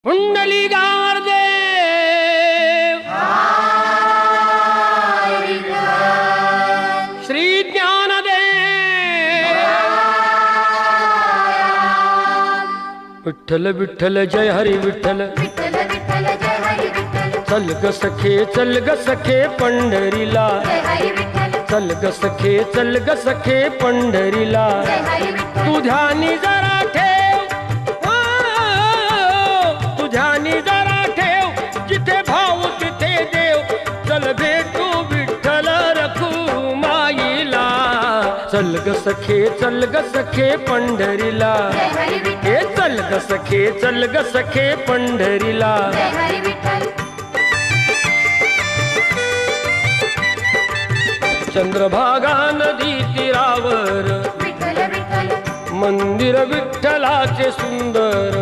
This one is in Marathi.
कुंडली गावदेव श्री ज्ञानदेव विठ्ठल विठ्ठल जय हरी विठ्ठल चल ग सखे चल ग सखे पंढरीला चल ग सखे चल ग सखे पंढरीला तू ध्यानी जरा ठेव तू ध्यानी जरा ठेव जिथे भाऊ तिथे देव चल भेटू विठ्ठल रखुमाईला चल ग सखे पंढरीला हे चल ग सखे पंढरीला चंद्रभागा नदी तीरावर मंदिर विठ्ठलाचे सुंदर